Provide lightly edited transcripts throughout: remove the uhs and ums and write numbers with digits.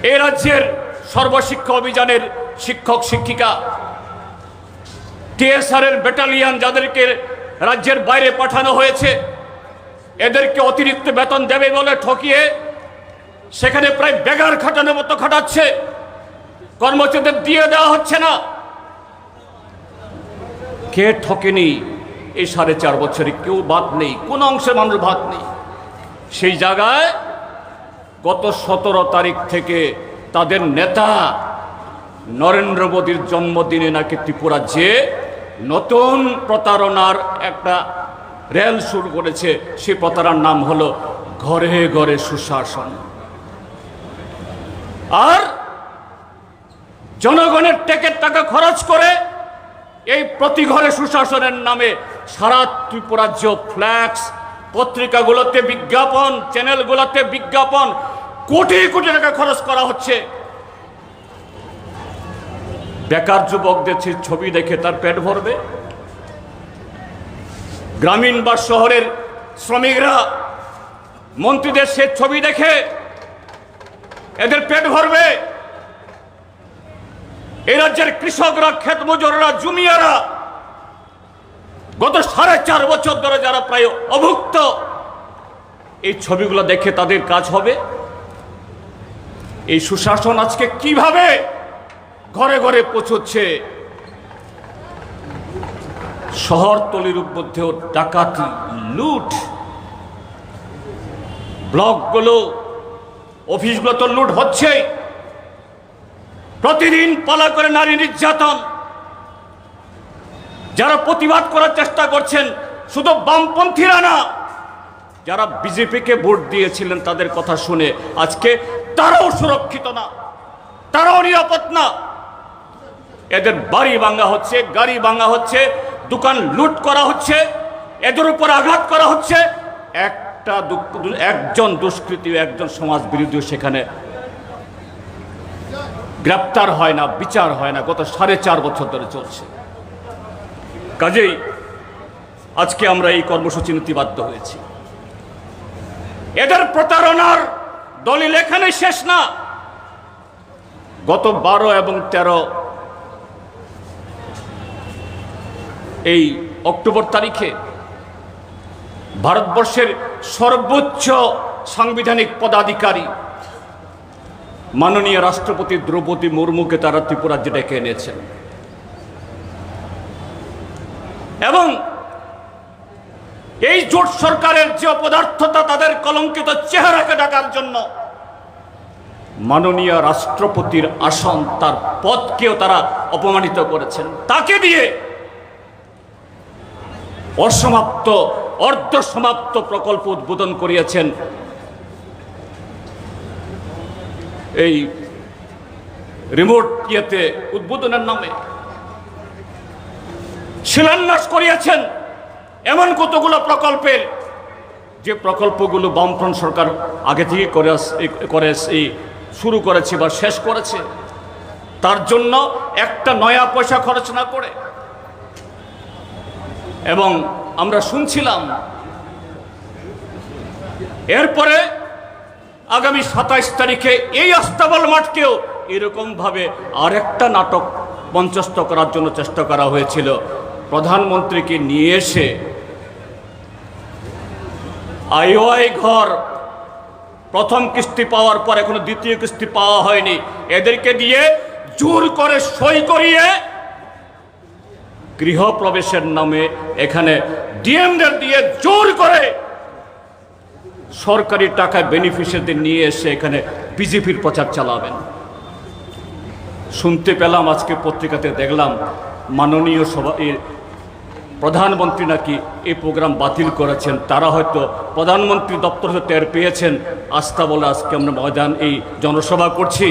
এই রাজ্যের সর্বশিক্ষা অভিযানের শিক্ষক শিক্ষিকা, টিএসআর এর ব্যাটালিয়ন যাদেরকে রাজ্যের বাইরে পাঠানো হয়েছে, এদেরকে অতিরিক্ত বেতন দেবে বলে ঠকিয়ে সেখানে প্রায় বেগার খাটানোর মতো খাটাচ্ছে, কর্মচারীদের দিয়ে দেওয়া হচ্ছে না। কে ঠকেনি? এই 4.5 বছরে কেউ বাদ নেই, কোন অংশের মানুষ বাদ নেই। সেই জায়গায় গত 17 তারিখ থেকে তাদের নেতা নরেন্দ্র মোদীর জন্মদিনে নাকি ত্রিপুরা যে নতুন প্রতারণার একটা রেল শুরু করেছে। সেই প্রতারণার নাম হলো ঘরে ঘরে সুশাসন। আর জনগণের টেকের টাকা খরচ করে এই প্রতি ঘরে সুশাসনের নামে সারা ত্রিপুরাজ্য ফ্ল্যাক্স, পত্রিকাগুলোতে বিজ্ঞাপন, চ্যানেলগুলোতে বিজ্ঞাপন, কোটি কোটি টাকা খরচ করা হচ্ছে। বেকার যুবকদের ছবি দেখে তার পেট ভরবে? গ্রামীণ বা শহরের শ্রমিকরা মন্ত্রীদের সে ছবি দেখে এদের পেট ভরবে? এই রাজ্যের কৃষকরা, ক্ষেত মজুররা, জুমিয়ারা গত 4.5 বছর ধরে যারা প্রায় অভুক্ত, এই ছবিগুলো দেখে তাদের কাজ হবে? এই সুশাসন আজকে কিভাবে ঘরে ঘরে পৌঁছচ্ছে? শহরতলির মধ্যেও ডাকাতি, লুট, ব্লকগুলো, অফিসগুলো তো লুট হচ্ছেই। প্রতিদিন পালা করে নারী নির্যাতন। যারা প্রতিবাদ করার চেষ্টা করছেন শুধু বামপন্থীরা না, যারা বিজেপিকে ভোট দিয়েছিলেন তাদের কথা শুনে আজকে তারাও সুরক্ষিত না, তারাও নিরাপদ না। এদের বাড়ি ভাঙা হচ্ছে, গাড়ি ভাঙা হচ্ছে, দোকান লুট করা হচ্ছে, এদের উপর আঘাত করা হচ্ছে। একজন দুষ্কৃতী, একজন সমাজ বিরোধী সেখানে গ্রেপ্তার হয় না, বিচার হয় না। গত 4.5 বছর ধরে চলছে। কাজেই আজকে আমরা এই কর্মসূচি নিতে বাধ্য হয়েছি। এদের প্রতারণার দলিল এখানে শেষ না। গত 12 এবং 13 এই অক্টোবর তারিখে ভারতবর্ষের সর্বোচ্চ সাংবিধানিক পদাধিকারী মাননীয় রাষ্ট্রপতি দ্রৌপদী মুর্মুকে তারা ত্রিপুরাজ্যে ডেকে এনেছেন এবং এই জোট সরকারের যে অপদার্থতা, তাদের কলঙ্কিত চেহারাকে ঢাকার জন্য মাননীয় রাষ্ট্রপতির আসন, তার পদকেও তারা অপমানিত করেছেন। তাকে দিয়ে অসমাপ্ত, অর্ধ সমাপ্ত প্রকল্প উদ্বোধন করিয়েছেন, এই রিমোট ইয়েতে উদ্বোধনের নামে শিলান্যাস করিয়েছেন এমন কতগুলো প্রকল্পের, যে প্রকল্পগুলো বামফ্রন্ট সরকার আগে থেকে শুরু করেছে বা শেষ করেছে, তার জন্য একটা নয়া পয়সা খরচ না করে। এবং আমরা শুনছিলাম এরপরে আগামী 27 তারিখে এই আস্তাবল মাঠকেও এরকমভাবে আরেকটা নাটক মঞ্চস্থ করার জন্য চেষ্টা করা হয়েছিল। প্রধানমন্ত্রীকে নিয়ে এসে আইওআই ঘর প্রথম কিস্তি পাওয়ার পর এখনো দ্বিতীয় কিস্তি পাওয়া হয়নি, এদেরকে দিয়ে জোর করে সই করিয়ে গৃহপ্রবেশের নামে এখানে ডিএমদের দিয়ে জোর করে সরকারি টাকায় বেনিফিশিয়ারিদের নিয়ে এসে এখানে বিজেপির প্রচার চালাবেন। শুনতে পেলাম, আজকে পত্রিকাতে দেখলাম মাননীয় প্রধানমন্ত্রী নাকি এই প্রোগ্রাম বাতিল করেছেন। তারা হয়তো প্রধানমন্ত্রী দপ্তর হতে টের পেয়েছেন, আস্থা বলে আজকে আমরা ময়দান এই জনসভা করছি।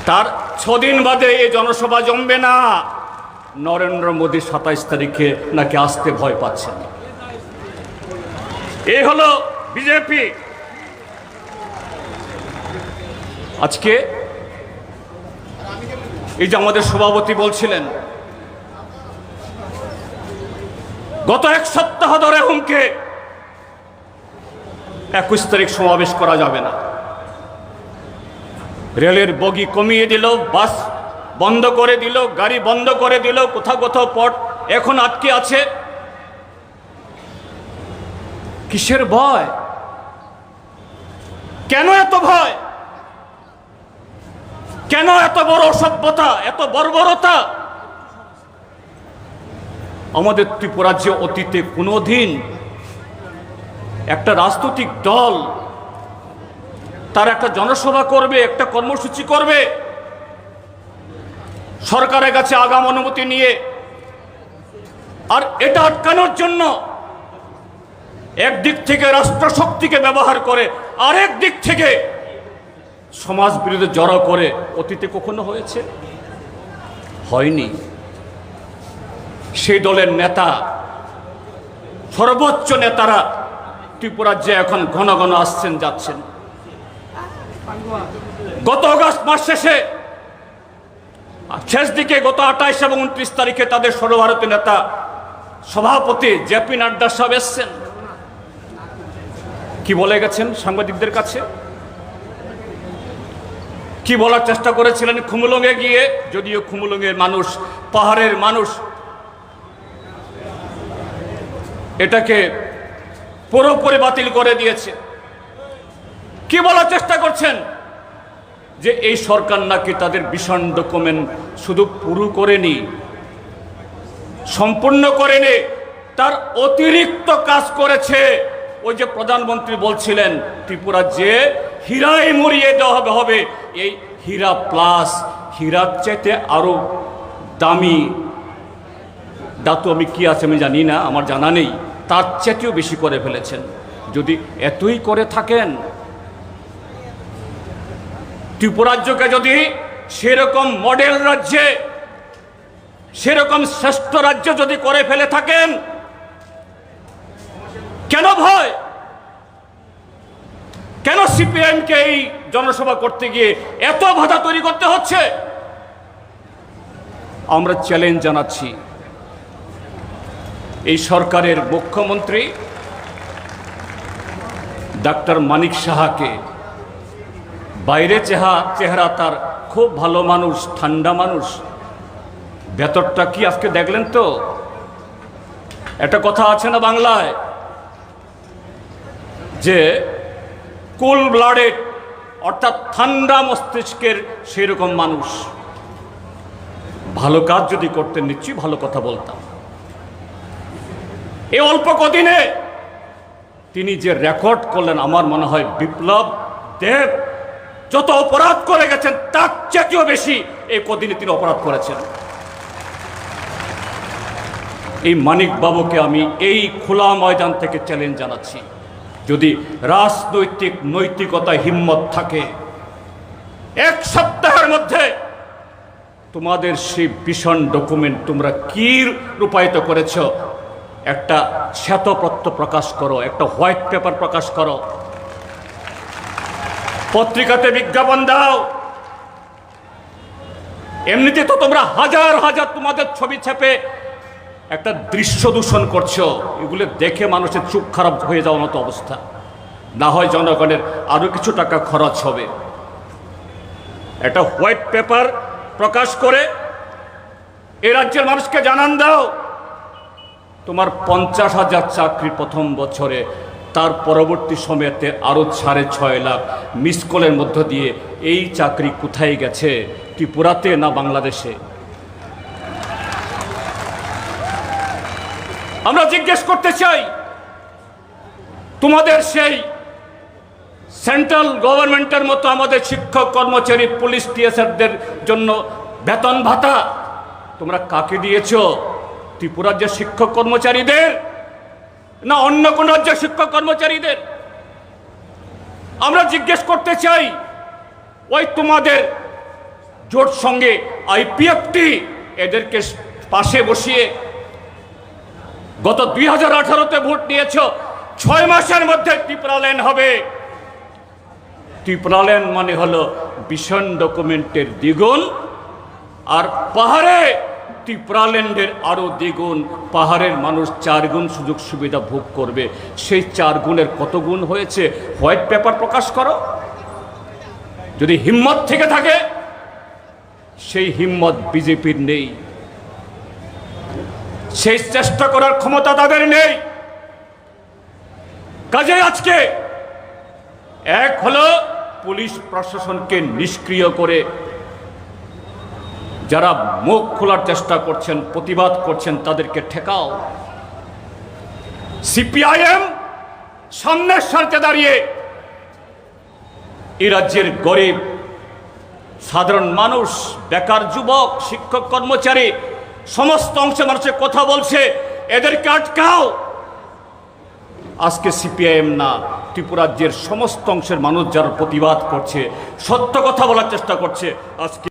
তার 6 দিন বাদে এই জনসভা জমবে না। নরেন্দ্র মোদী 27 তারিখে নাকি আসতে ভয় পাচ্ছেন। এই হলো বিজেপি। আজকে এই যে আমাদের সভাপতি বলছিলেন, গত 1 সপ্তাহ ধরে হুমকে 21 তারিখ সমাবেশ করা যাবে না। রেলের বগি কমিয়ে দিল, বাস বন্ধ করে দিল, গাড়ি বন্ধ করে দিল, কোথাও কোথাও পথ এখন আটকে আছে। কিসের ভয়? কেন এত ভয়? কেন এত বড় অসভ্যতা, এত বর্বরতা? আমাদের ত্রিপুরাজ্যে অতীতে কোনোদিন একটা রাজনৈতিক দল তার একটা জনসভা করবে, একটা কর্মসূচি করবে, সরকারের কাছে আগাম অনুমতি নিয়ে, আর এটা আটকানোর জন্য একদিক থেকে রাষ্ট্রশক্তিকে ব্যবহার করে, আরেক দিক থেকে সমাজ বিরোধী জড়ো করে, অতীতে কখনো হয়েছে? হয়নি। সেই দলের নেতা, সর্বোচ্চ নেতারা ত্রিপুরাজ্যে এখন ঘন ঘন আসছেন যাচ্ছেন। গত আগস্ট মাস শেষ দিকে গত 28 এবং 29 তারিখে তাদের সর্বভারতীয় নেতা সভাপতি জেপি নাড্ডা সাহেব এসছেন। কি বলে গেছেন সাংবাদিকদের কাছে? কি বলার চেষ্টা করেছিলেন খুমুলুঙে গিয়ে? যদিও খুমুলুঙের মানুষ, পাহাড়ের মানুষ এটাকে পুরোপুরি বাতিল করে দিয়েছে। কি বলার চেষ্টা করছেন? যে এই সরকার নাকি তাদের ভীষণ ডকুমেন্ট শুধু পুরো করেনি, সম্পূর্ণ করেনি, তার অতিরিক্ত কাজ করেছে। ওই যে প্রধানমন্ত্রী বলছিলেন ত্রিপুরা যে হীরাই মরিয়ে দেওয়া হবে, এই হীরা প্লাস, হীরার চাইতে আরো দামি ধাতু আমি কি আছে আমি জানি না, আমার জানা নেই, তার চাইতেও বেশি করে ফেলেছেন। যদি এতই করে থাকেন, ত্রিপুরাজ্যকে যদি সেরকম মডেল রাজ্যে, সেরকম শ্রেষ্ঠ রাজ্য যদি করে ফেলে থাকেন, কেন ভয়? কেন সিপিএমকে এই জনসভা করতে গিয়ে এত বাধা তৈরি করতে হচ্ছে? আমরা চ্যালেঞ্জ জানাচ্ছি এই সরকারের মুখ্যমন্ত্রী ডাক্তার মানিক সাহাকে। বাইরে চেহারা তার খুব ভালো মানুষ, ঠান্ডা মানুষ, ভেতরটা কি আজকে দেখলেন তো? একটা কথা আছে না বাংলায়, যে কুল ব্লাডেড, অর্থাৎ ঠান্ডা মস্তিষ্কের সেরকম মানুষ। ভালো কাজ যদি করতেন নিশ্চয়ই ভালো কথা বলতাম। এই অল্প কদিনে তিনি যে রেকর্ড করলেন, আমার মনে হয় বিপ্লব দেব যত অপরাধ করে গেছেন তার চেয়েও বেশি এই কদিনে তিনি অপরাধ করেছেন। এই মানিক বাবুকে আমি এই খোলা ময়দান থেকে চ্যালেঞ্জ জানাচ্ছি, যদি রাজনৈতিক নৈতিকতা হিম্মত থাকে, এক সপ্তাহের মধ্যে তোমাদের সেই ভীষণ ডকুমেন্ট তোমরা কি রূপায়িত করেছ, একটা শ্বেতপত্র প্রকাশ করো, একটা হোয়াইট পেপার প্রকাশ করো, পত্রিকাতে বিজ্ঞাপন দাও। এমনিতে তো তোমরা হাজার হাজার তোমাদের ছবি ছাপে একটা দৃশ্য দূষণ করছো, এগুলো দেখে মানুষের চোখ খারাপ হয়ে যাওয়ার মতো অবস্থা। না হয় জনগণের আরো কিছু টাকা খরচ হবে। একটা হোয়াইট পেপার প্রকাশ করে এ রাজ্যের মানুষকে জানান দাও, তোমার 50,000 চাকরি প্রথম বছরে, তার পরবর্তী সময়তে আরো 6.5 লাখ মিস কলের মধ্য দিয়ে এই চাকরি কোথায় গেছে? ত্রিপুরাতে না বাংলাদেশে? আমরা জিজ্ঞেস করতে চাই, তোমাদের সেই সেন্ট্রাল গভর্নমেন্টের মতো আমাদের শিক্ষক, কর্মচারী, পুলিশ, টিএসআরদের জন্য বেতন ভাতা তোমরা কাকে দিয়েছ? ত্রিপুরার যে শিক্ষক কর্মচারীদের, না অন্য কোন রাজ্যের শিক্ষক কর্মচারীদের? আমরা জিজ্ঞেস করতে চাই, ওই তোমাদের জোট সঙ্গে আইপিএফটি এদেরকে পাশে বসিয়ে গত 2018-তে ভোট নিয়েছ, 6 মাসের মধ্যে ত্রিপুরা লেন হবে। ত্রিপুরা লেন মানে হলো ভীষণ ডকুমেন্টের দ্বিগুণ, আর পাহাড়ে ত্রিপুরা ল্যান্ডের আরো দ্বিগুণ। পাহাড়ের মানুষ 4 গুণ সুযোগ সুবিধা ভোগ করবে। সেই 4 গুণের কত গুণ হয়েছে? হোয়াইট পেপার প্রকাশ করো। যদি হিম্মত থেকে থাকে, সেই হিম্মত বিজেপির নেই, সেই চেষ্টা করার ক্ষমতা তাদের নেই। কাজে আজকে এক হলো পুলিশ প্রশাসনকে নিষ্ক্রিয় করে যারা মুখ খোলার চেষ্টা করছেন, প্রতিবাদ করছেন, তাদেরকে ঠেকাও। সিপিআইএম সামনের সারিতে দাঁড়িয়ে এই রাজ্যের গরিব সাধারণ মানুষ, বেকার যুবক, শিক্ষক, কর্মচারী, সমস্ত অংশের মানুষের কথা বলছে, এদেরকে আটকাও। আজকে সিপিআইএম না, ত্রিপুরা রাজ্যের সমস্ত অংশের মানুষ যারা প্রতিবাদ করছে, সত্য কথা বলার চেষ্টা করছে, আজকে